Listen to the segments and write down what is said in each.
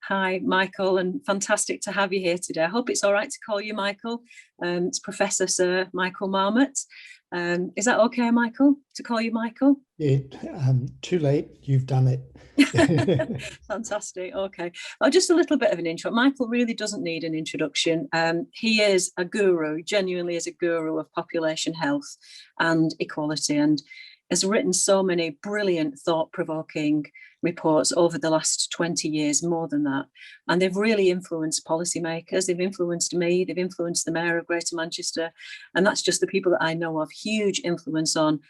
Hi, Michael, and fantastic to have you here today. I hope it's all right to call you Michael. It's Professor Sir Michael Marmot. Is that okay, Michael, to call you Michael? Yeah, too late, you've done it. Fantastic, okay. Well, just a little bit of an intro. Michael really doesn't need an introduction. He is a guru, genuinely is a guru of population health and equality, and has written so many brilliant, thought-provoking reports over the last 20 years, more than that. And they've really influenced policymakers, they've influenced me, they've influenced the Mayor of Greater Manchester. And that's just the people that I know of, huge influence on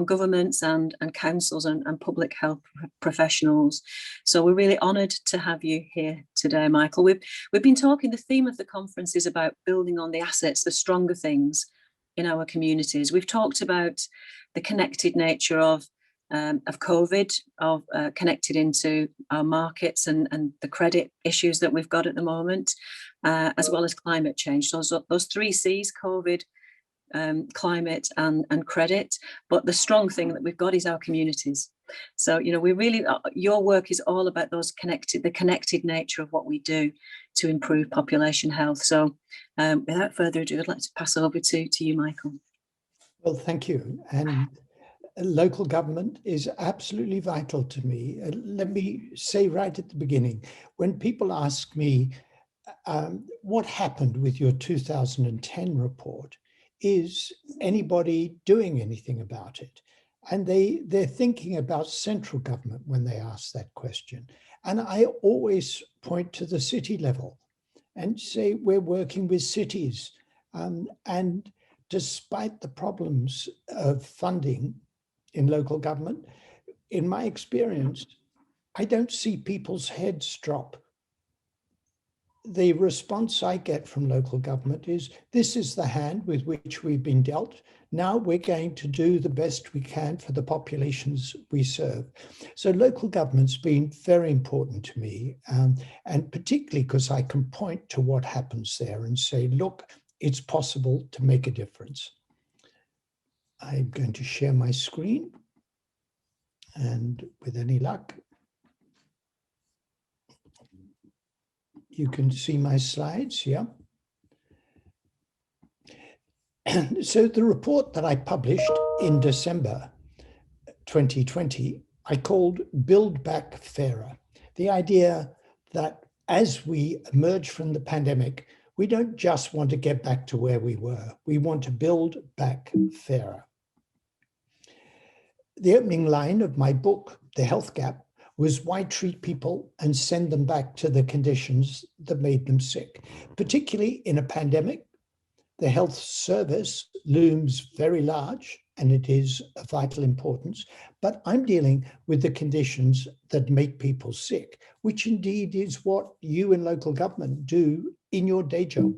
governments and councils and public health professionals. So we're really honoured to have you here today, Michael. We've been talking, the theme of the conference is about building on the assets, the stronger things in our communities. We've talked about the connected nature of COVID, connected into our markets and the credit issues that we've got at the moment, as well as climate change. So those three C's: COVID, climate and credit. But the strong thing that we've got is our communities. So, you know, we really, your work is all about the connected nature of what we do to improve population health. So without further ado, I'd like to pass over to you, Michael. Well, thank you. And local government is absolutely vital to me. Let me say right at the beginning, when people ask me what happened with your 2010 report, is anybody doing anything about it? And they're thinking about central government when they ask that question. And I always point to the city level and say we're working with cities. And despite the problems of funding in local government, in my experience, I don't see people's heads drop. The response I get from local government is, this is the hand with which we've been dealt. Now we're going to do the best we can for the populations we serve. So local government's been very important to me, and particularly because I can point to what happens there and say, look, it's possible to make a difference. I'm going to share my screen, and with any luck, you can see my slides, yeah? So the report that I published in December 2020, I called Build Back Fairer. The idea that as we emerge from the pandemic, we don't just want to get back to where we were. We want to build back fairer. The opening line of my book, The Health Gap, was why treat people and send them back to the conditions that made them sick. Particularly in a pandemic, the health service looms very large, and it is of vital importance, but I'm dealing with the conditions that make people sick, which indeed is what you in local government do in your day job.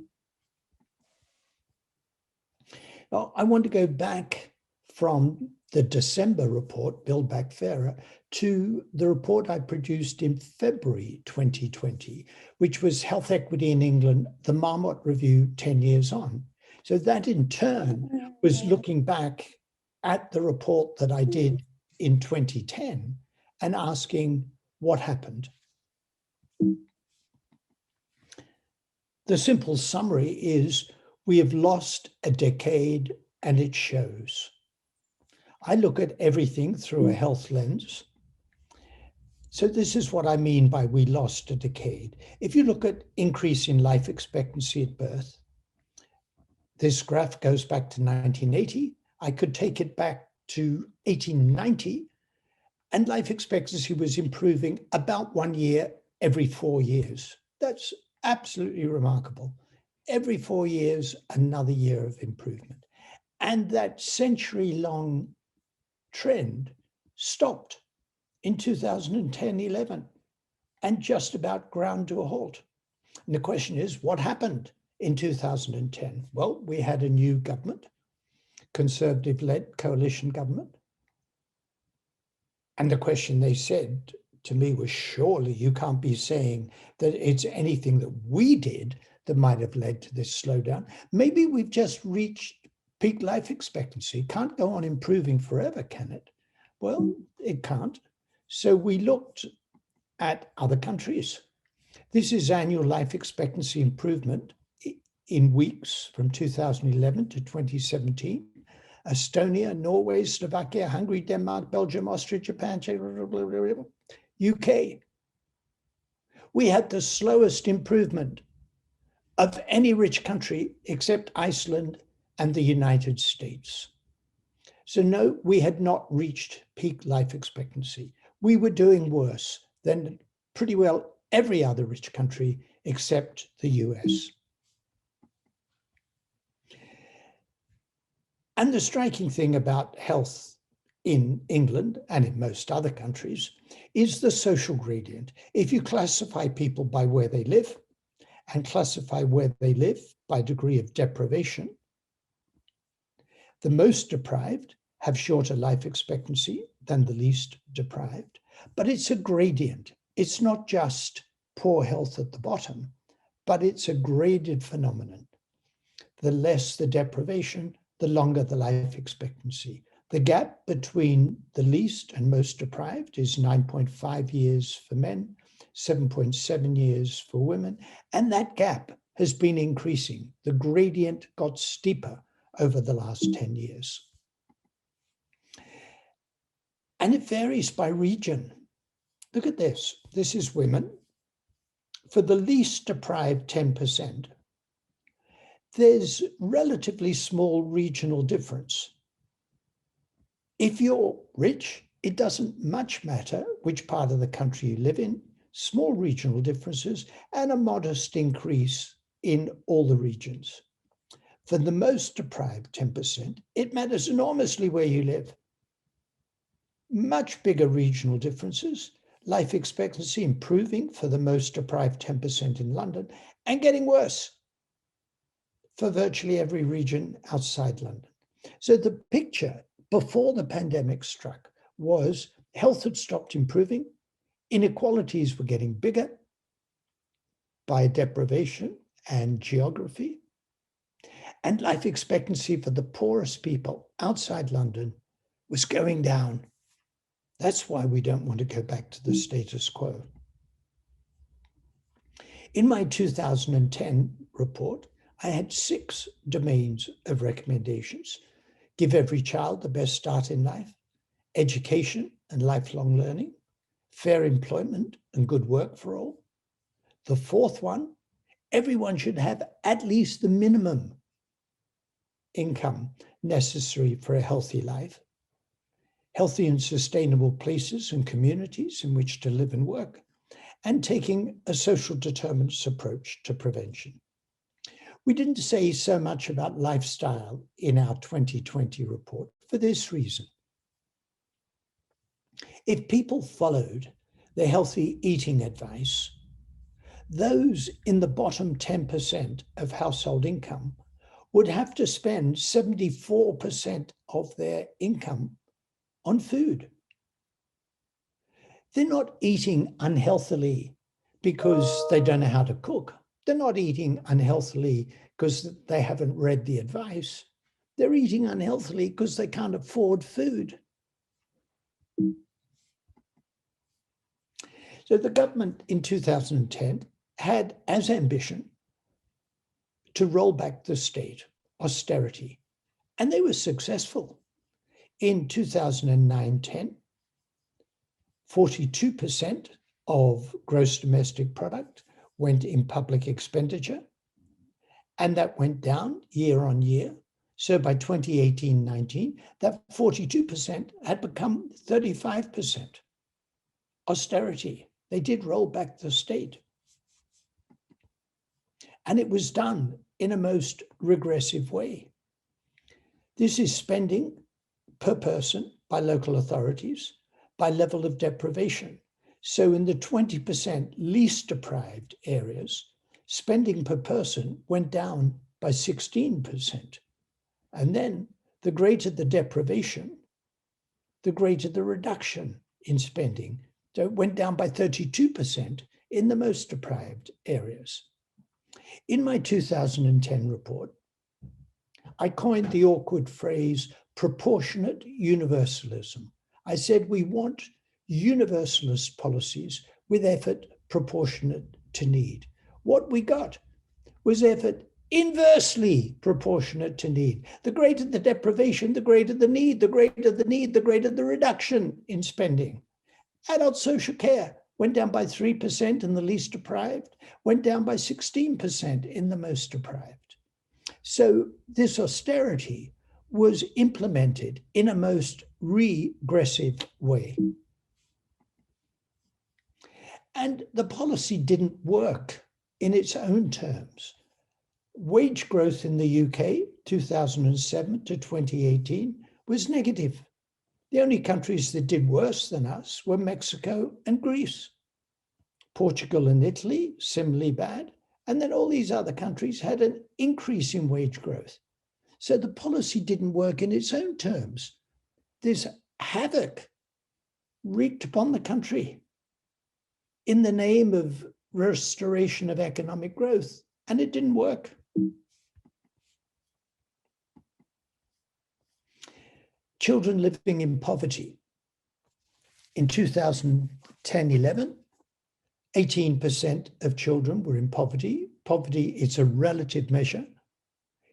Now, I want to go back from the December report, Build Back Fairer, to the report I produced in February 2020, which was Health Equity in England, the Marmot Review 10 years on. So that in turn was looking back at the report that I did in 2010 and asking what happened. The simple summary is we have lost a decade and it shows. I look at everything through a health lens. So this is what I mean by we lost a decade. If you look at increase in life expectancy at birth, this graph goes back to 1980. I could take it back to 1890, and life expectancy was improving about 1 year every 4 years. That's absolutely remarkable. Every 4 years, another year of improvement. And that century-long trend stopped in 2010-11 and just about ground to a halt. And the question is, what happened in 2010? Well, we had a new government, Conservative-led coalition government. And the question they said to me was, surely you can't be saying that it's anything that we did that might have led to this slowdown. Maybe we've just reached peak life expectancy. It can't go on improving forever, can it? Well, it can't. So we looked at other countries. This is annual life expectancy improvement in weeks from 2011 to 2017. Estonia, Norway, Slovakia, Hungary, Denmark, Belgium, Austria, Japan, UK. We had the slowest improvement of any rich country except Iceland and the United States. So no, we had not reached peak life expectancy. We were doing worse than pretty well every other rich country except the US. And the striking thing about health in England and in most other countries is the social gradient. If you classify people by where they live and classify where they live by degree of deprivation, the most deprived have shorter life expectancy than the least deprived, but it's a gradient. It's not just poor health at the bottom, but it's a graded phenomenon. The less the deprivation, the longer the life expectancy. The gap between the least and most deprived is 9.5 years for men, 7.7 years for women, and that gap has been increasing. The gradient got steeper over the last 10 years. And it varies by region. Look at this. This is women. For the least deprived 10%, there's relatively small regional difference. If you're rich, it doesn't much matter which part of the country you live in, small regional differences, and a modest increase in all the regions. For the most deprived 10%, it matters enormously where you live. Much bigger regional differences, life expectancy improving for the most deprived 10% in London, and getting worse for virtually every region outside London. So the picture before the pandemic struck was health had stopped improving, inequalities were getting bigger by deprivation and geography, and life expectancy for the poorest people outside London was going down. That's why we don't want to go back to the status quo. In my 2010 report, I had 6 domains of recommendations. Give every child the best start in life, education and lifelong learning, fair employment and good work for all. The 4th one, everyone should have at least the minimum income necessary for a healthy life. Healthy and sustainable places and communities in which to live and work, and taking a social determinants approach to prevention. We didn't say so much about lifestyle in our 2020 report for this reason. If people followed the healthy eating advice, those in the bottom 10% of household income would have to spend 74% of their income on food. They're not eating unhealthily because they don't know how to cook. They're not eating unhealthily because they haven't read the advice. They're eating unhealthily because they can't afford food. So the government in 2010 had as ambition to roll back the state, austerity, and they were successful. In 2009-10, 42% of gross domestic product went in public expenditure, and that went down year on year. So by 2018-19, that 42% had become 35%. Austerity, they did roll back the state. And it was done in a most regressive way. This is spending per person by local authorities, by level of deprivation. So in the 20% least deprived areas, spending per person went down by 16%. And then the greater the deprivation, the greater the reduction in spending. So it went down by 32% in the most deprived areas. In my 2010 report, I coined the awkward phrase proportionate universalism. I said we want universalist policies with effort proportionate to need. What we got was effort inversely proportionate to need. The greater the deprivation, the greater the need, the greater the need, the greater the reduction in spending. Adult social care went down by 3% in the least deprived, went down by 16% in the most deprived. So this austerity was implemented in a most regressive way. And the policy didn't work in its own terms. Wage growth in the UK, 2007 to 2018, was negative. The only countries that did worse than us were Mexico and Greece. Portugal and Italy, similarly bad. And then all these other countries had an increase in wage growth. So the policy didn't work in its own terms. This havoc wreaked upon the country in the name of restoration of economic growth, and it didn't work. Children living in poverty. In 2010-11, 18% of children were in poverty. Poverty is a relative measure.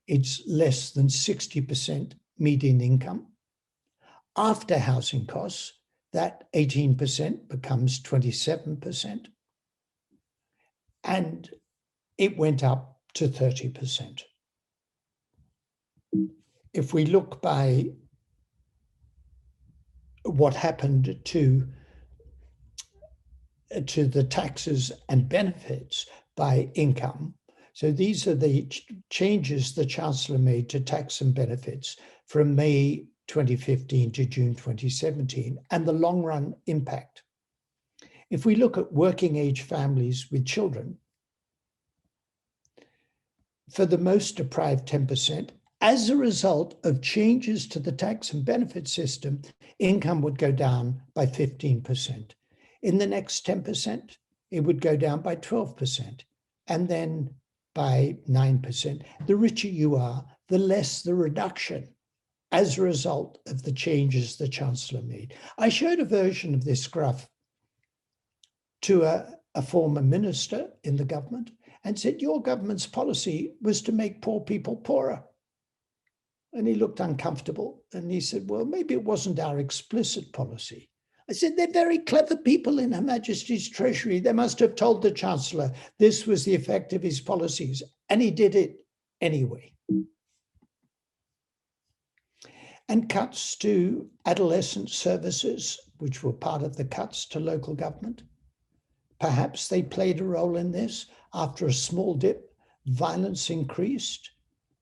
It's less than 60% median income. After housing costs, that 18% becomes 27%. And it went up to 30%. If we look by what happened to the taxes and benefits by income, so these are the changes the Chancellor made to tax and benefits from May 2015 to June 2017, and the long run impact. If we look at working age families with children, for the most deprived 10%, as a result of changes to the tax and benefit system, income would go down by 15%. In the next 10%, it would go down by 12%, and then by 9%. The richer you are, the less the reduction as a result of the changes the Chancellor made. I showed a version of this graph to a former minister in the government and said, your government's policy was to make poor people poorer. And he looked uncomfortable and he said, well, maybe it wasn't our explicit policy. I said, they're very clever people in Her Majesty's Treasury. They must have told the Chancellor this was the effect of his policies, and he did it anyway. And cuts to adolescent services, which were part of the cuts to local government. Perhaps they played a role in this. After a small dip, violence increased,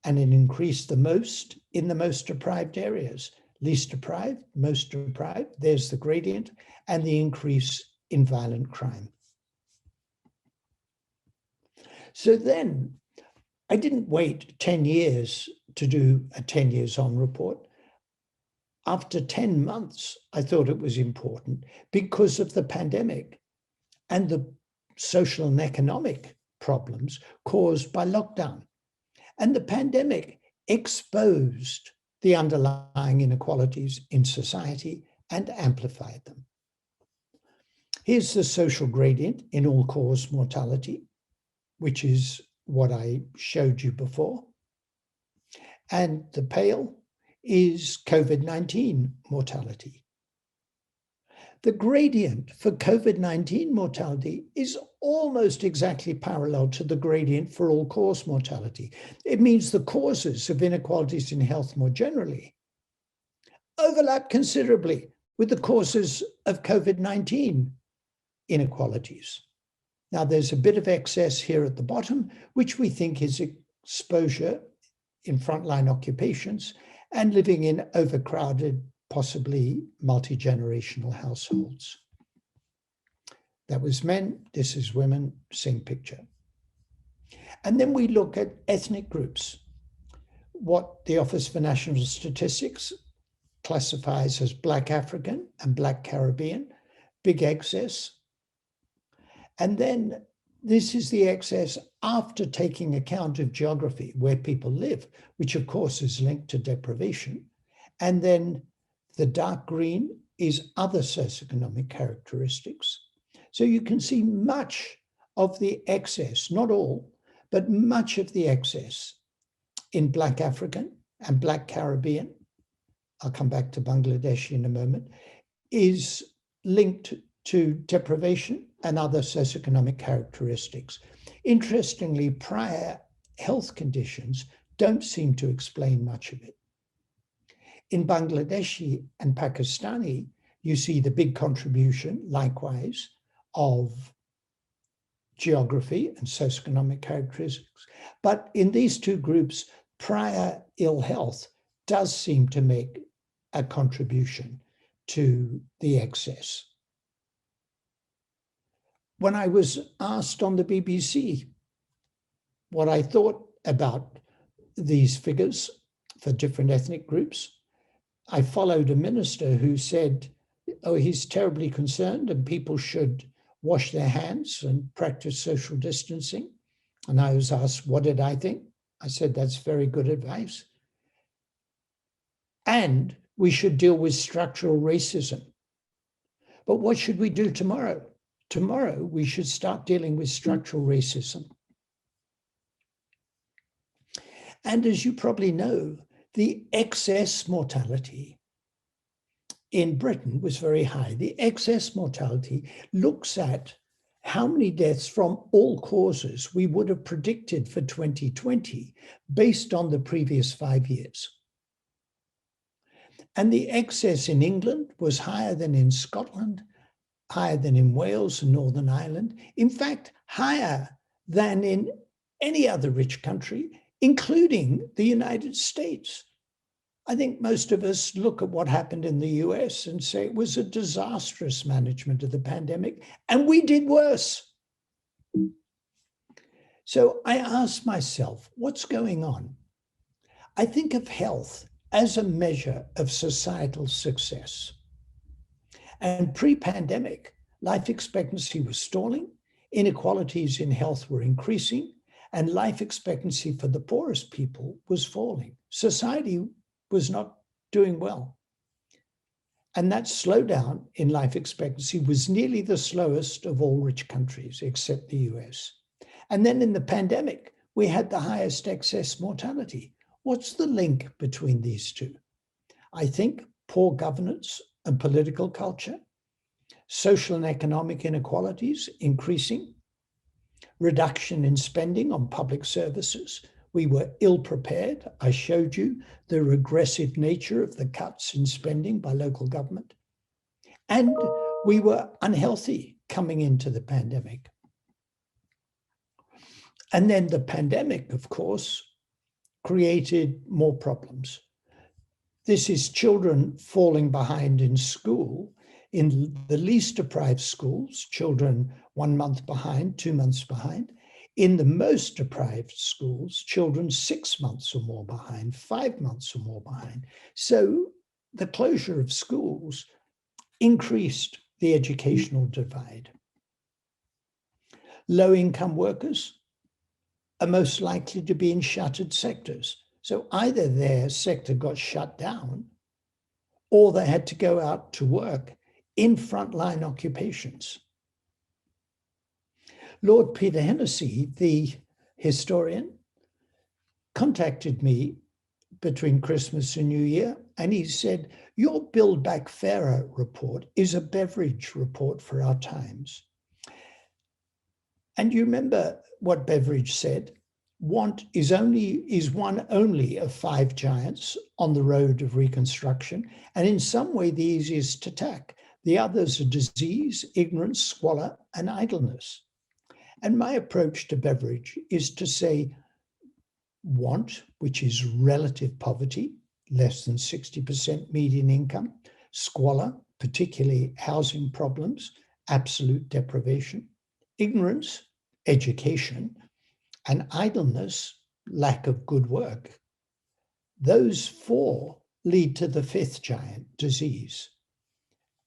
and it increased the most in the most deprived areas. Least deprived, most deprived, there's the gradient, and the increase in violent crime. So then, I didn't wait 10 years to do a 10 years on report. After 10 months, I thought it was important because of the pandemic and the social and economic problems caused by lockdown. And the pandemic exposed the underlying inequalities in society and amplified them. Here's the social gradient in all-cause mortality, which is what I showed you before. And the pale is COVID-19 mortality. The gradient for COVID-19 mortality is almost exactly parallel to the gradient for all-cause mortality. It means the causes of inequalities in health more generally overlap considerably with the causes of COVID-19 inequalities. Now, there's a bit of excess here at the bottom, which we think is exposure in frontline occupations and living in overcrowded, possibly multi-generational households. That was men, this is women, same picture. And then we look at ethnic groups, what the Office for National Statistics classifies as Black African and Black Caribbean, big excess. And then this is the excess after taking account of geography, where people live, which of course is linked to deprivation. And then the dark green is other socioeconomic characteristics. So you can see much of the excess, not all, but much of the excess in Black African and Black Caribbean, I'll come back to Bangladeshi in a moment, is linked to deprivation and other socioeconomic characteristics. Interestingly, prior health conditions don't seem to explain much of it. In Bangladeshi and Pakistani, you see the big contribution, likewise, of geography and socioeconomic characteristics. But in these two groups, prior ill health does seem to make a contribution to the excess. When I was asked on the BBC what I thought about these figures for different ethnic groups, I followed a minister who said, oh, he's terribly concerned and people should wash their hands and practice social distancing. And I was asked, what did I think? I said, that's very good advice. And we should deal with structural racism. But what should we do tomorrow? Tomorrow, we should start dealing with structural racism. And as you probably know, the excess mortality in Britain was very high. The excess mortality looks at how many deaths from all causes we would have predicted for 2020 based on the previous 5 years. And the excess in England was higher than in Scotland, higher than in Wales and Northern Ireland, in fact, higher than in any other rich country, including the United States. I think most of us look at what happened in the US and say it was a disastrous management of the pandemic, and we did worse. So I asked myself, what's going on? I think of health as a measure of societal success. And pre-pandemic, life expectancy was stalling, inequalities in health were increasing, and life expectancy for the poorest people was falling. Society was not doing well. And that slowdown in life expectancy was nearly the slowest of all rich countries, except the US. And then in the pandemic, we had the highest excess mortality. What's the link between these two? I think poor governance and political culture, social and economic inequalities increasing, reduction in spending on public services. We were ill prepared. I showed you the regressive nature of the cuts in spending by local government. And we were unhealthy coming into the pandemic. And then the pandemic, of course, created more problems. This is children falling behind in school. In the least deprived schools, children 1 month behind, 2 months behind. In the most deprived schools, children 6 months or more behind, 5 months or more behind. So the closure of schools increased the educational divide. Low-income workers are most likely to be in shuttered sectors. So either their sector got shut down or they had to go out to work in frontline occupations. Lord Peter Hennessy, the historian, contacted me between Christmas and New Year, and he said, your Build Back Fairer report is a Beveridge report for our times. And you remember what Beveridge said? Want is one only of 5 giants on the road of reconstruction, and in some way the easiest to tack. The others are disease, ignorance, squalor, and idleness. And my approach to Beveridge is to say want, which is relative poverty, less than 60% median income, squalor, particularly housing problems, absolute deprivation, ignorance, education, and idleness, lack of good work. Those 4 lead to the 5th giant, disease.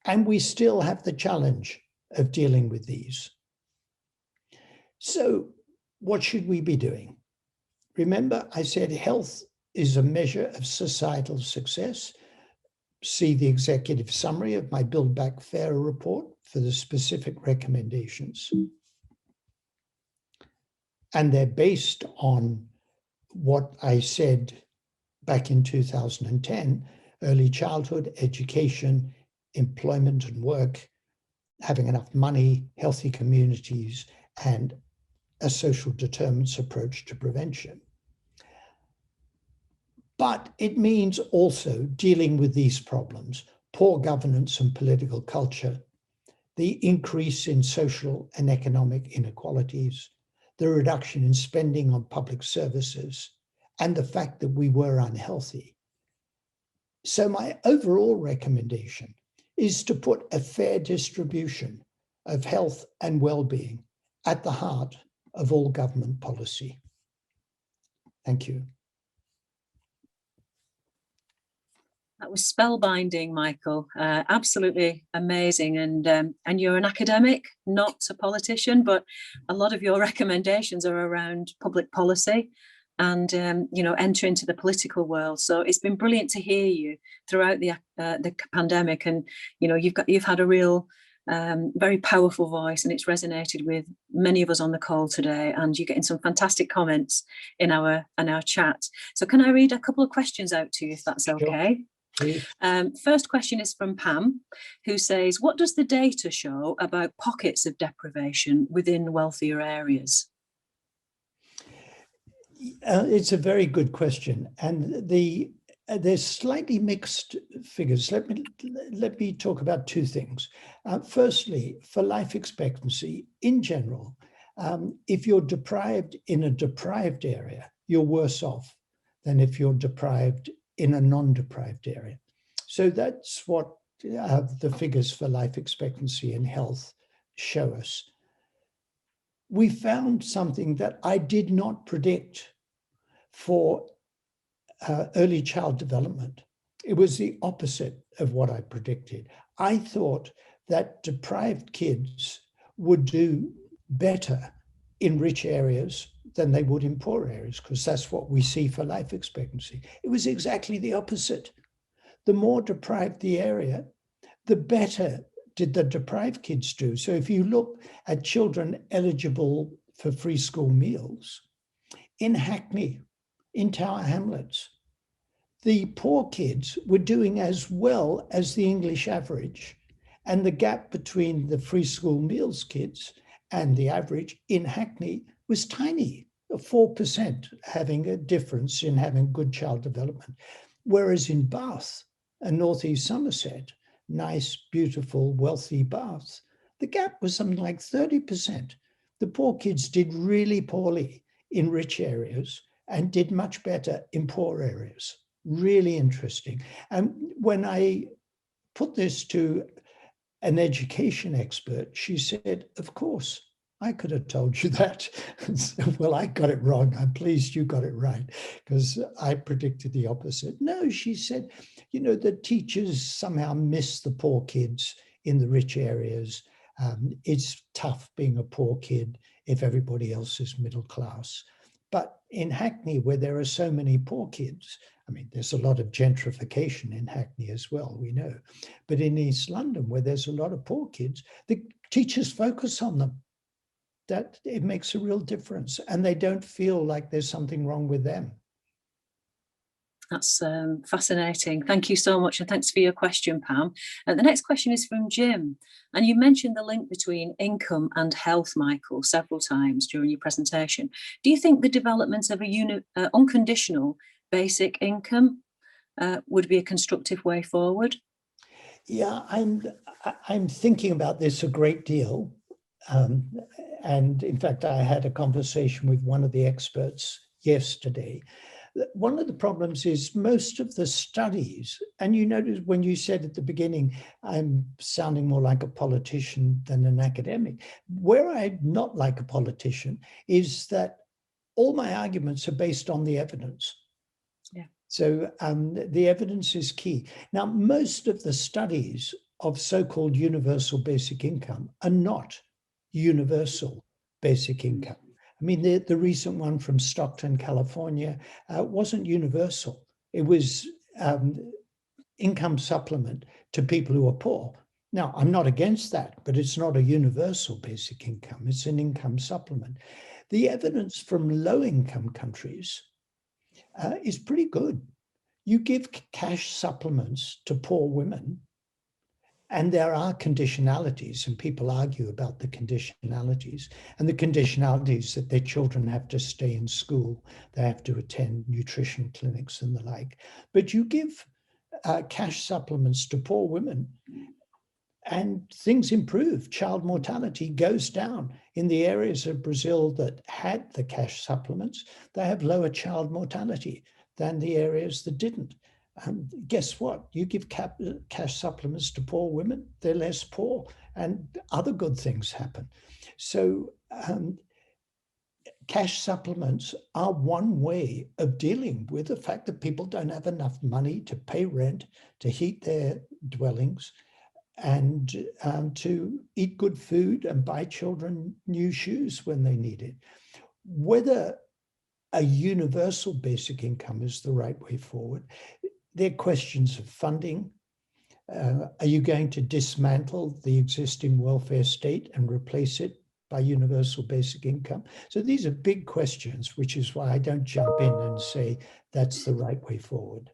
And we still have the challenge of dealing with these. So what should we be doing? Remember, I said health is a measure of societal success. See the executive summary of my Build Back Fairer report for the specific recommendations. And they're based on what I said back in 2010, early childhood, education, employment and work, having enough money, healthy communities, and a social determinants approach to prevention. But it means also dealing with these problems: poor governance and political culture, the increase in social and economic inequalities, the reduction in spending on public services, and the fact that we were unhealthy. So my overall recommendation is to put a fair distribution of health and well-being at the heart of all government policy. Thank you. That was spellbinding, Michael. Absolutely amazing. And you're an academic, not a politician, but a lot of your recommendations are around public policy and enter into the political world. So it's been brilliant to hear you throughout the pandemic, and you've had a real very powerful voice, and it's resonated with many of us on the call today. And you're getting some fantastic comments in our chat. So can I read a couple of questions out to you, if that's okay? Sure. First question is from Pam, who says, what does the data show about pockets of deprivation within wealthier areas? It's a very good question, and there's slightly mixed figures. Let me talk about two things. Firstly, for life expectancy in general, if you're deprived in a deprived area, you're worse off than if you're deprived in a non-deprived area. So that's what the figures for life expectancy and health show us. We found something that I did not predict for early child development. It was the opposite of what I predicted. I thought that deprived kids would do better in rich areas than they would in poor areas, because that's what we see for life expectancy. It was exactly the opposite. The more deprived the area, the better did the deprived kids do. So if you look at children eligible for free school meals, in Hackney, in Tower Hamlets, the poor kids were doing as well as the English average, and the gap between the free school meals kids and the average in Hackney was tiny, 4% having a difference in having good child development. Whereas in Bath and Northeast Somerset, nice, beautiful, wealthy Bath, the gap was something like 30%. The poor kids did really poorly in rich areas and did much better in poor areas. Really interesting. And when I put this to an education expert, she said, of course, I could have told you that. Well, I got it wrong. I'm pleased you got it right, because I predicted the opposite. No, she said, the teachers somehow miss the poor kids in the rich areas. It's tough being a poor kid if everybody else is middle class. But in Hackney, where there are so many poor kids, there's a lot of gentrification in Hackney as well, we know. But in East London, where there's a lot of poor kids, the teachers focus on them. That it makes a real difference, and they don't feel like there's something wrong with them. That's fascinating. Thank you so much, and thanks for your question, Pam. The next question is from Jim, and you mentioned the link between income and health, Michael, several times during your presentation. Do you think the development of a unconditional basic income would be a constructive way forward? Yeah, I'm thinking about this a great deal. And in fact, I had a conversation with one of the experts yesterday. One of the problems is most of the studies, and you notice when you said at the beginning, I'm sounding more like a politician than an academic. Where I'm not like a politician is that all my arguments are based on the evidence. Yeah. So the evidence is key. Now, most of the studies of so-called universal basic income are not universal basic income. The recent one from Stockton, California, wasn't universal. It was income supplement to people who are poor. Now, I'm not against that, but it's not a universal basic income. It's an income supplement. The evidence from low-income countries is pretty good. You give cash supplements to poor women, and there are conditionalities, and people argue about the conditionalities. And the conditionalities that their children have to stay in school, they have to attend nutrition clinics and the like. But you give cash supplements to poor women, and things improve. Child mortality goes down. In the areas of Brazil that had the cash supplements, they have lower child mortality than the areas that didn't. Guess what? You give cash supplements to poor women, they're less poor, and other good things happen. So cash supplements are one way of dealing with the fact that people don't have enough money to pay rent, to heat their dwellings, and to eat good food and buy children new shoes when they need it. Whether a universal basic income is the right way forward, there are questions of funding. Are you going to dismantle the existing welfare state and replace it by universal basic income? So these are big questions, which is why I don't jump in and say that's the right way forward.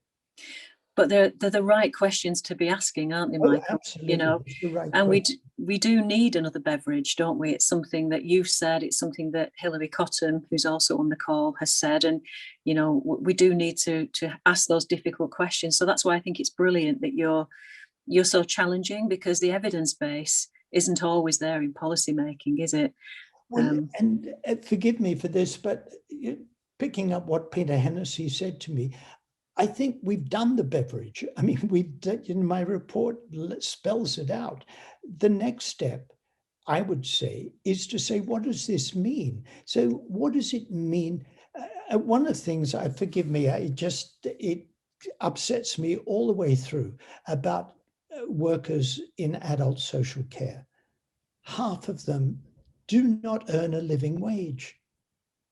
But they're the right questions to be asking, aren't they, Michael? Absolutely. You know, right and we do need another beverage, don't we? It's something that you've said. It's something that Hilary Cotton, who's also on the call, has said. And you know, we do need to ask those difficult questions. So that's why I think it's brilliant that you're so challenging, because the evidence base isn't always there in policy making, is it? Well, and forgive me for this, but picking up what Peter Hennessy said to me, I think we've done the beverage. I mean, in my report spells it out. The next step, I would say, is to say, what does this mean? So what does it mean? One of the things, forgive me, it upsets me all the way through about workers in adult social care. Half of them do not earn a living wage.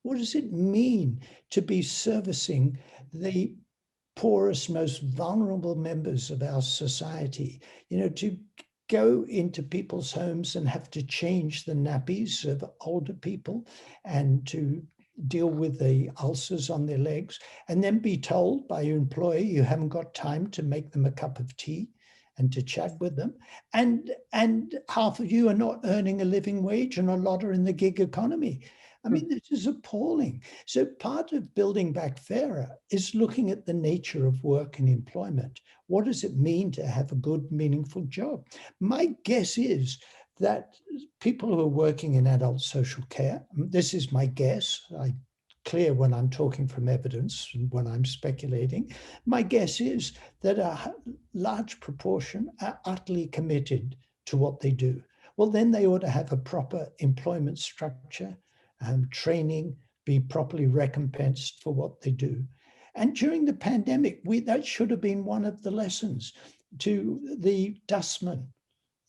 What does it mean to be servicing the poorest, most vulnerable members of our society? You know, to go into people's homes and have to change the nappies of older people and to deal with the ulcers on their legs, and then be told by your employer you haven't got time to make them a cup of tea and to chat with them. And half of you are not earning a living wage, and a lot are in the gig economy. I mean, this is appalling. So part of building back fairer is looking at the nature of work and employment. What does it mean to have a good, meaningful job? My guess is that people who are working in adult social care, this is my guess, I'm clear when I'm talking from evidence and when I'm speculating, my guess is that a large proportion are utterly committed to what they do. Well, then they ought to have a proper employment structure, training, be properly recompensed for what they do. And during the pandemic, that should have been one of the lessons to the dustmen,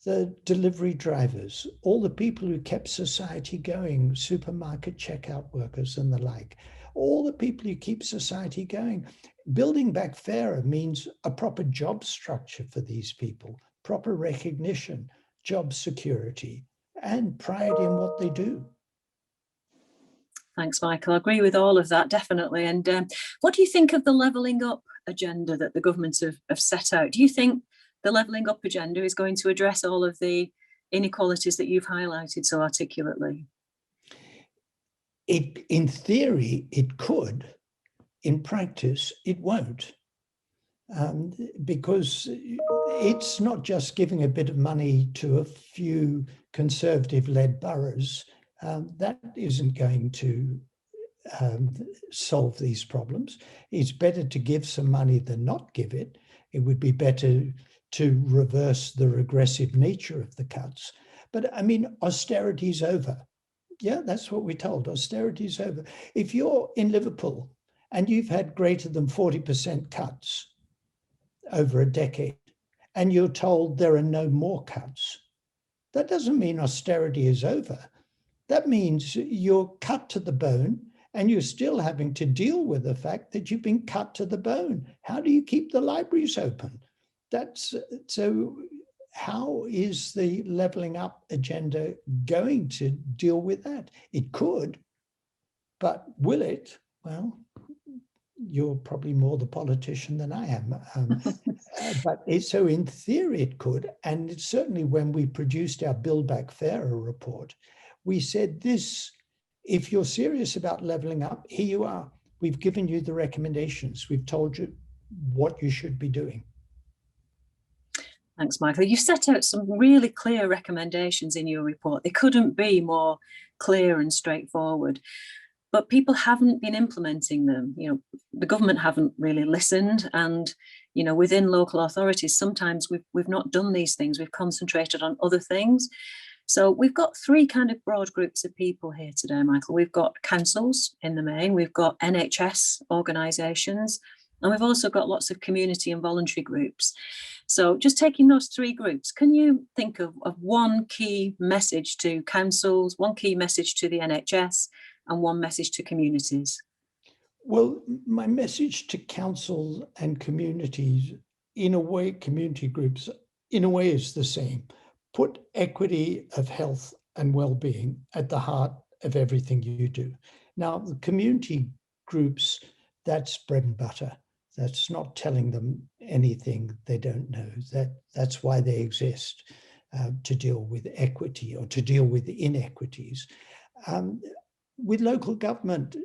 the delivery drivers, all the people who kept society going, supermarket checkout workers and the like, all the people who keep society going. Building back fairer means a proper job structure for these people, proper recognition, job security, and pride in what they do. Thanks, Michael. I agree with all of that, definitely. And what do you think of the levelling up agenda that the government have set out? Do you think the levelling up agenda is going to address all of the inequalities that you've highlighted so articulately? In theory, it could. In practice, it won't. Because it's not just giving a bit of money to a few conservative-led boroughs. That isn't going to solve these problems. It's better to give some money than not give it. It would be better to reverse the regressive nature of the cuts. But I mean, austerity is over. Yeah, that's what we're told. Austerity is over. If you're in Liverpool and you've had greater than 40% cuts over a decade, and you're told there are no more cuts, that doesn't mean austerity is over. That means you're cut to the bone, and you're still having to deal with the fact that you've been cut to the bone. How do you keep the libraries open? So how is the levelling up agenda going to deal with that? It could, But will it? Well, you're probably more the politician than I am. So in theory it could. And it's certainly when we produced our Build Back Fairer report, we said this, if you're serious about levelling up, here you are. We've given you the recommendations. We've told you what you should be doing. Thanks, Michael. You set out some really clear recommendations in your report. They couldn't be more clear and straightforward, but people haven't been implementing them. The government haven't really listened, and within local authorities, sometimes we've not done these things. We've concentrated on other things. So we've got three kind of broad groups of people here today, Michael. We've got councils in the main, we've got NHS organisations, and we've also got lots of community and voluntary groups. So just taking those three groups, can you think of one key message to councils, one key message to the NHS, and one message to communities? Well, my message to council and communities, in a way, community groups, in a way is the same. Put equity of health and well-being at the heart of everything you do. Now, the community groups, that's bread and butter. That's not telling them anything they don't know. That's why they exist, to deal with equity or to deal with inequities. With local government,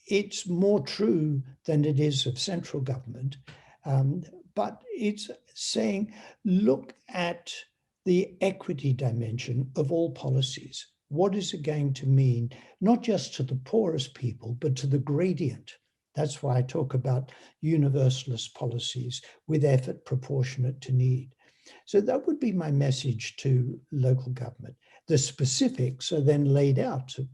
it's more true than it is of central government, but it's saying, look at the equity dimension of all policies. What is it going to mean, not just to the poorest people, but to the gradient? That's why I talk about universalist policies with effort proportionate to need. So that would be my message to local government. The specifics are then laid out to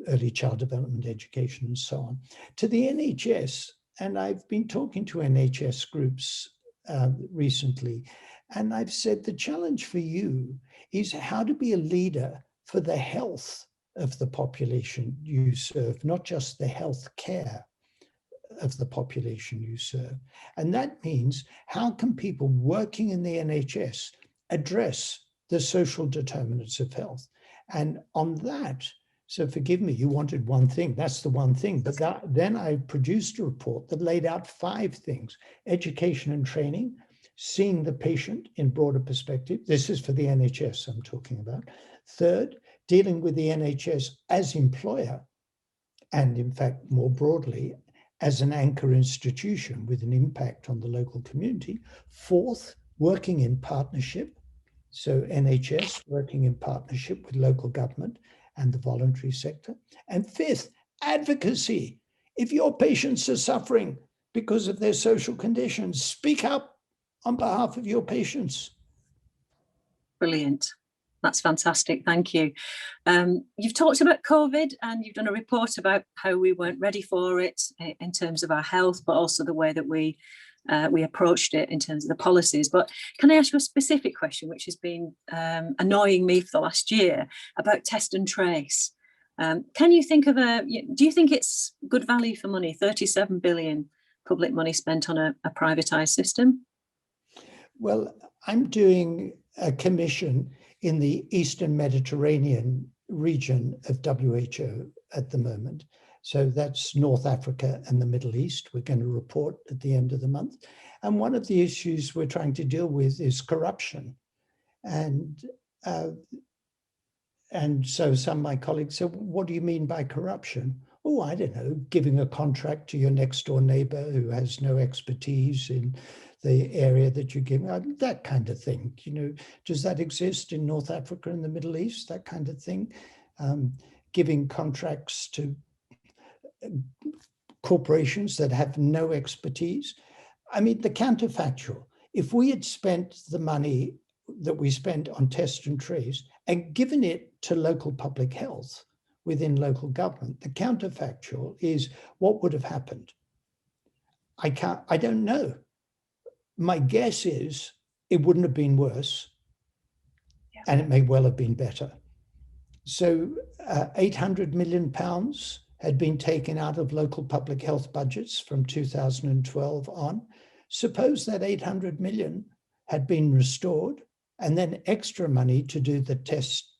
early child development, education, and so on. To the NHS, and I've been talking to NHS groups recently, and I've said the challenge for you is how to be a leader for the health of the population you serve, not just the health care of the population you serve. And that means, how can people working in the NHS address the social determinants of health? And on that, so forgive me, you wanted one thing, that's the one thing, but then I produced a report that laid out 5 things: education and training, seeing the patient in broader perspective. This is for the NHS I'm talking about. Third, dealing with the NHS as employer, and in fact, more broadly, as an anchor institution with an impact on the local community. Fourth, working in partnership. So NHS working in partnership with local government and the voluntary sector. And fifth, advocacy. If your patients are suffering because of their social conditions, speak up on behalf of your patients. Brilliant. That's fantastic. Thank you. You've talked about COVID, and you've done a report about how we weren't ready for it in terms of our health, but also the way that we approached it in terms of the policies. But can I ask you a specific question, which has been annoying me for the last year, about test and trace? Can you think of do you think it's good value for money, 37 billion public money spent on a privatized system? Well, I'm doing a commission in the Eastern Mediterranean region of WHO at the moment. So that's North Africa and the Middle East. We're going to report at the end of the month. And one of the issues we're trying to deal with is corruption. And so some of my colleagues said, what do you mean by corruption? Oh, I don't know, giving a contract to your next door neighbor who has no expertise in the area that you give, that kind of thing. Does that exist in North Africa and the Middle East, that kind of thing? Giving contracts to corporations that have no expertise. I mean, the counterfactual. If we had spent the money that we spent on test and trace and given it to local public health within local government, the counterfactual is what would have happened. I don't know. My guess is it wouldn't have been worse, and it may well have been better. So 800 million pounds had been taken out of local public health budgets from 2012 on. Suppose that 800 million had been restored, and then extra money to do the test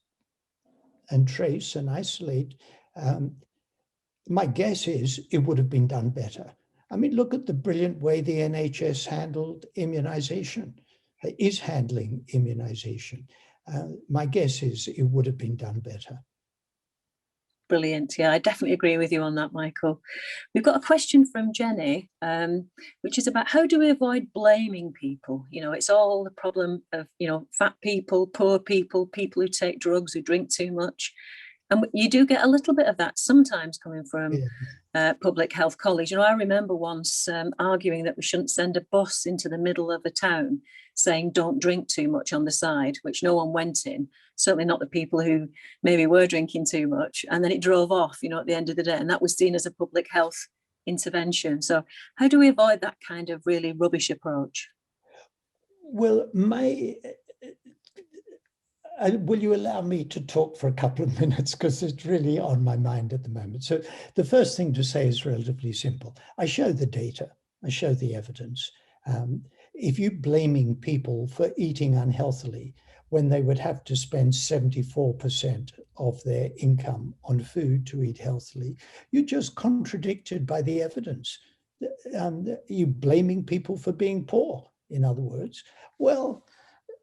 and trace and isolate. My guess is it would have been done better. I mean, look at the brilliant way the NHS handled immunization, is handling immunization. My guess is it would have been done better. Brilliant. Yeah, I definitely agree with you on that, Michael. We've got a question from Jenny, which is about how do we avoid blaming people? You know, it's all the problem of, you know, fat people, poor people, people who take drugs, who drink too much. And you do get a little bit of that sometimes coming from public health colleagues. You know, I remember once arguing that we shouldn't send a bus into the middle of a town saying don't drink too much on the side, which no one went in, certainly not the people who maybe were drinking too much. And then it drove off, you know, at the end of the day. And that was seen as a public health intervention. So how do we avoid that kind of really rubbish approach? Well, will you allow me to talk for a couple of minutes, because it's really on my mind at the moment. So the first thing to say is relatively simple. I show the data, I show the evidence. If you're blaming people for eating unhealthily when they would have to spend 74% of their income on food to eat healthily, you're just contradicted by the evidence. You're blaming people for being poor, in other words. Well,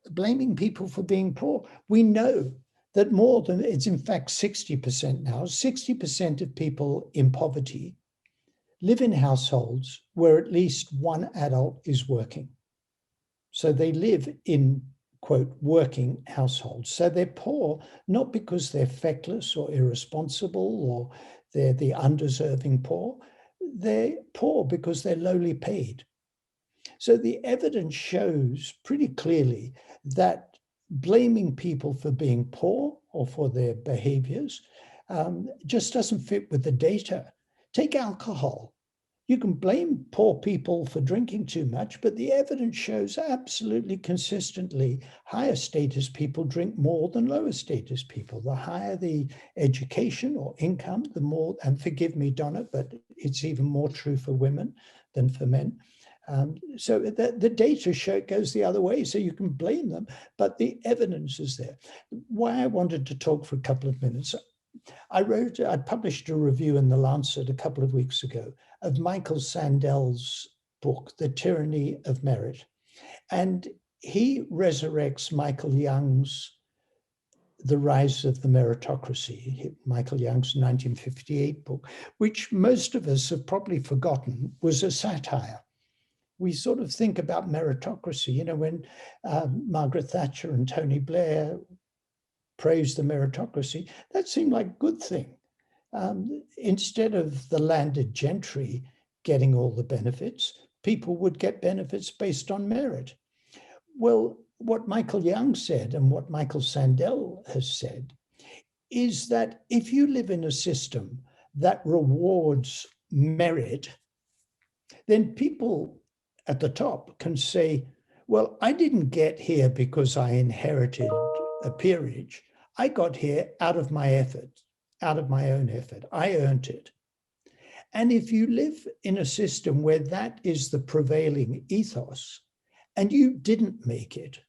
blaming people for being poor. We know that more than, it's in fact 60% now, 60% of people in poverty live in households where at least one adult is working. So they live in, quote, working households. So they're poor, not because they're feckless or irresponsible or they're the undeserving poor. They're poor because they're lowly paid. So the evidence shows pretty clearly that blaming people for being poor or for their behaviors just doesn't fit with the data. Take alcohol. You can blame poor people for drinking too much, but the evidence shows absolutely consistently higher status people drink more than lower status people. The higher the education or income, the more, and forgive me, Donna, but it's even more true for women than for men. So the data show it goes the other way, so you can blame them, but the evidence is there. Why I wanted to talk for a couple of minutes, I published a review in The Lancet a couple of weeks ago of Michael Sandel's book, The Tyranny of Merit. And he resurrects Michael Young's The Rise of the Meritocracy, Michael Young's 1958 book, which most of us have probably forgotten was a satire. We sort of think about meritocracy, you know, when Margaret Thatcher and Tony Blair praised the meritocracy, that seemed like a good thing. Instead of the landed gentry getting all the benefits, people would get benefits based on merit. Well, what Michael Young said and what Michael Sandel has said is that if you live in a system that rewards merit, then people at the top can say, well, I didn't get here because I inherited a peerage. I got here out of my effort, out of my own effort. I earned it. And if you live in a system where that is the prevailing ethos and you didn't make it,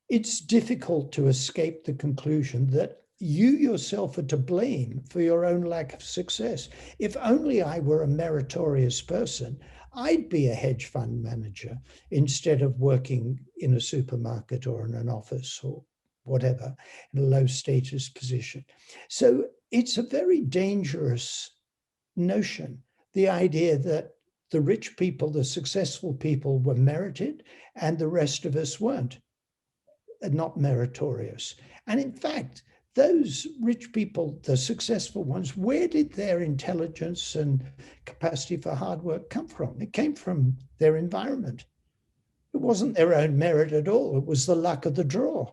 it's difficult to escape the conclusion that you yourself are to blame for your own lack of success. If only I were a meritorious person, I'd be a hedge fund manager instead of working in a supermarket or in an office or whatever, in a low status position. So it's a very dangerous notion, the idea that the rich people, the successful people were merited and the rest of us weren't, not meritorious. And in fact, those rich people, the successful ones, where did their intelligence and capacity for hard work come from? It came from their environment. It wasn't their own merit at all. It was the luck of the draw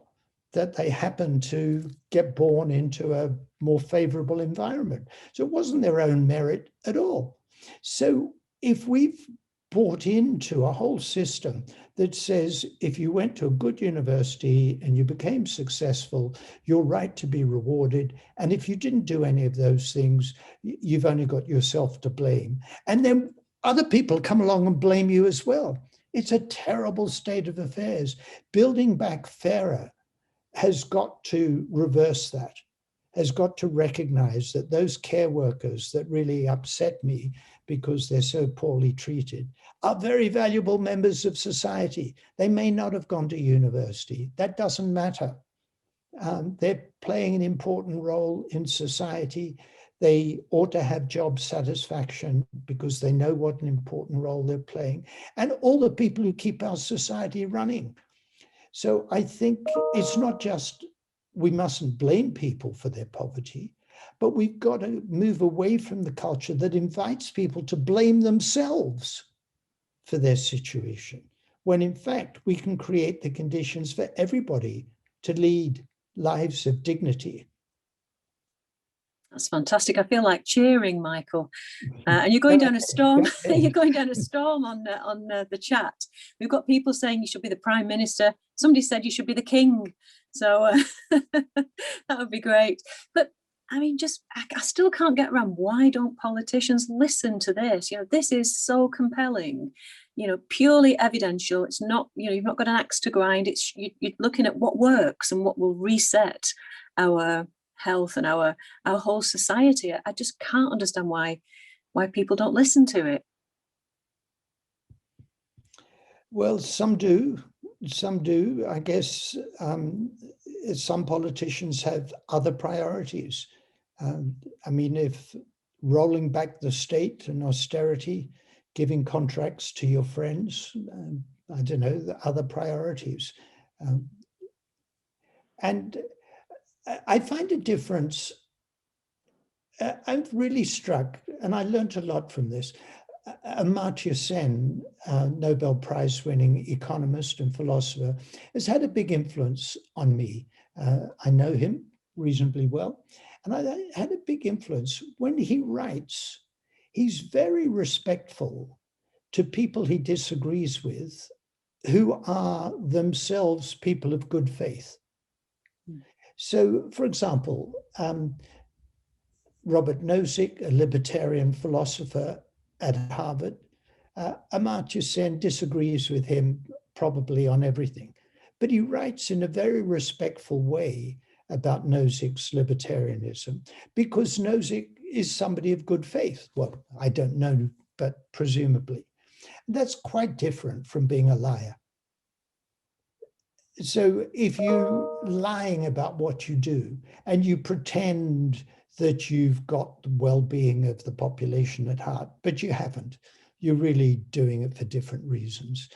that they happened to get born into a more favorable environment. So it wasn't their own merit at all. So if we've bought into a whole system that says if you went to a good university and you became successful, you're right to be rewarded. And if you didn't do any of those things, you've only got yourself to blame. And then other people come along and blame you as well. It's a terrible state of affairs. Building Back Fairer has got to reverse that. has got to recognize that those care workers that really upset me because they're so poorly treated are very valuable members of society. They may not have gone to university. That doesn't matter. They're playing an important role in society. They ought to have job satisfaction because they know what an important role they're playing, and all the people who keep our society running. So I think it's not just, we mustn't blame people for their poverty, but we've got to move away from the culture that invites people to blame themselves for their situation, when in fact we can create the conditions for everybody to lead lives of dignity. That's fantastic. I feel like cheering, Michael. And you're going down a storm. You're going down a storm on the chat. We've got people saying you should be the Prime Minister. Somebody said you should be the King. So that would be great. But I mean, I still can't get around, why don't politicians listen to this? This is so compelling, purely evidential. It's not, you've not got an axe to grind. It's you're looking at what works and what will reset our health and our whole society. I just can't understand why people don't listen to it. Well, some do. I guess some politicians have other priorities. I mean, if rolling back the state and austerity, giving contracts to your friends, I don't know, the other priorities. And I find a difference. I'm really struck, and I learned a lot from this. Amartya Sen, Nobel Prize-winning economist and philosopher, has had a big influence on me. I know him reasonably well, and I had a big influence. When he writes, he's very respectful to people he disagrees with, who are themselves people of good faith. So, for example, Robert Nozick, a libertarian philosopher at Harvard, Amartya Sen disagrees with him probably on everything, but he writes in a very respectful way about Nozick's libertarianism, because Nozick is somebody of good faith. Well, I don't know, but presumably. That's quite different from being a liar. So if you're lying about what you do and you pretend that you've got the well-being of the population at heart, but you haven't, you're really doing it for different reasons.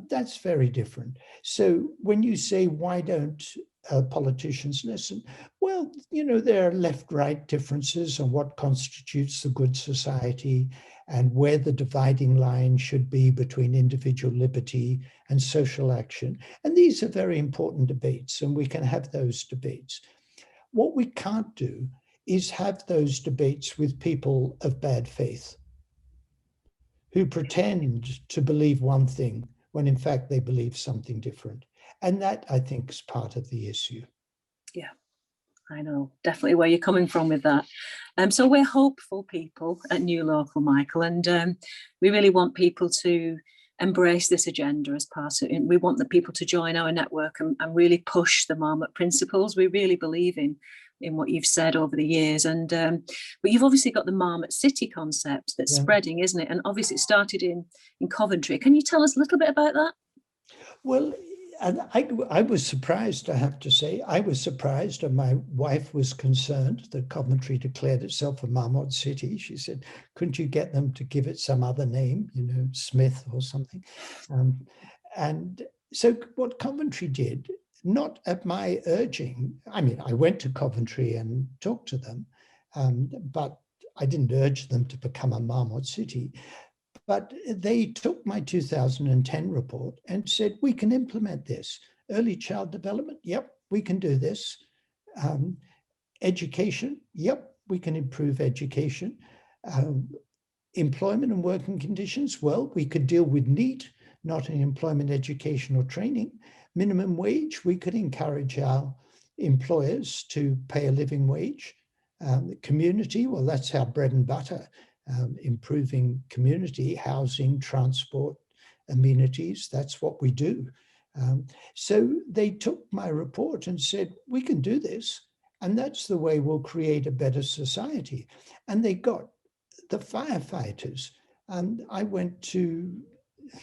That's very different. So when you say, why don't politicians listen? Well, there are left-right differences on what constitutes the good society and where the dividing line should be between individual liberty and social action. And these are very important debates, and we can have those debates. What we can't do is have those debates with people of bad faith who pretend to believe one thing when in fact they believe something different. And that, I think, is part of the issue. Yeah, I know definitely where you're coming from with that. So we're hopeful people at New Local, Michael, and we really want people to embrace this agenda as part of it. We want the people to join our network and really push the Marmot principles. We really believe in what you've said over the years, and but you've obviously got the Marmot City concept that's spreading, isn't it? And obviously it started in Coventry. Can you tell us a little bit about that? Well, and I was surprised, I have to say. I was surprised, and my wife was concerned that Coventry declared itself a Marmot City. She said, couldn't you get them to give it some other name, Smith or something? And so what Coventry did, not at my urging, I mean, I went to Coventry and talked to them, but I didn't urge them to become a Marmot City. But they took my 2010 report and said, we can implement this. Early child development, yep, we can do this. Education, yep, we can improve education. Employment and working conditions, well, we could deal with NEET, not in employment, education, or training. Minimum wage, we could encourage our employers to pay a living wage. Community, well, that's our bread and butter. Improving community, housing, transport, amenities, that's what we do. So they took my report and said, we can do this. And that's the way we'll create a better society. And they got the firefighters. I went to,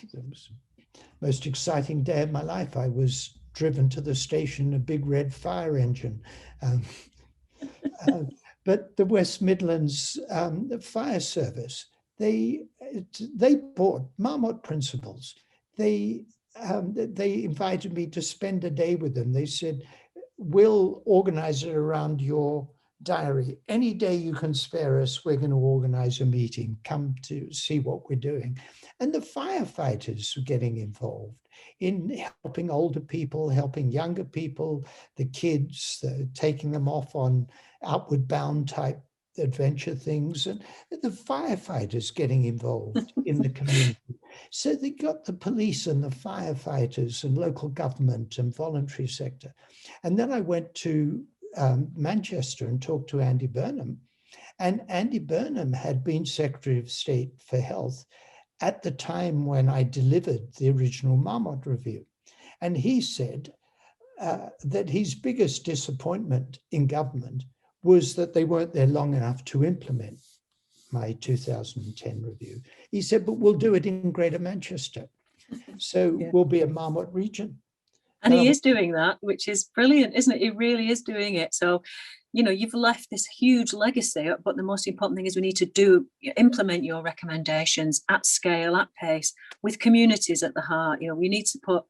it was the most exciting day of my life. I was driven to the station in a big red fire engine. But the West Midlands Fire Service, they bought Marmot principles. They invited me to spend a day with them. They said, we'll organize it around your diary. Any day you can spare us, we're going to organize a meeting. Come to see what we're doing. And the firefighters were getting involved in helping older people, helping younger people, the kids, taking them off on outward bound type adventure things, and the firefighters getting involved in the community. So they got the police and the firefighters and local government and voluntary sector. And then I went to Manchester and talked to Andy Burnham. And Andy Burnham had been Secretary of State for Health at the time when I delivered the original Marmot Review. And he said that his biggest disappointment in government was that they weren't there long enough to implement my 2010 review. He said, but we'll do it in Greater Manchester. So we'll be a Marmot region. And he is doing that, which is brilliant, isn't it? He really is doing it. So, you know, you've left this huge legacy, but the most important thing is we need to implement your recommendations at scale, at pace, with communities at the heart. You know, we need to put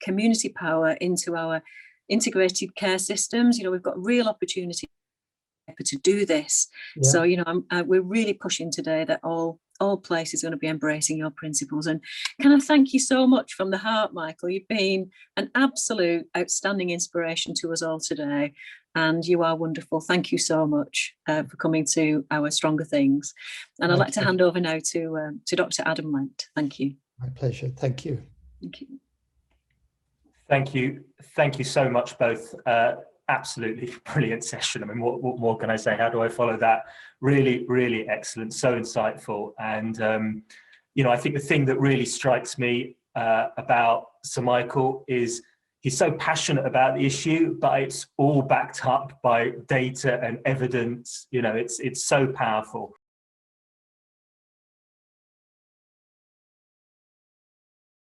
community power into our integrated care systems. You know, we've got real opportunity to do this. Yeah. So, you know, we're really pushing today that all places are going to be embracing your principles. And can I thank you so much from the heart, Michael? You've been an absolute outstanding inspiration to us all today. And you are wonderful. Thank you so much for coming to our Stronger Things. And I'd like to hand over now to Dr. Adam Lent. Thank you. My pleasure. Thank you. Thank you. Thank you. Thank you so much, both. Absolutely brilliant session. I mean, what more can I say? How do I follow that? Really, really excellent. So insightful. And, you know, I think the thing that really strikes me about Sir Michael is he's so passionate about the issue, but it's all backed up by data and evidence. You know, it's so powerful.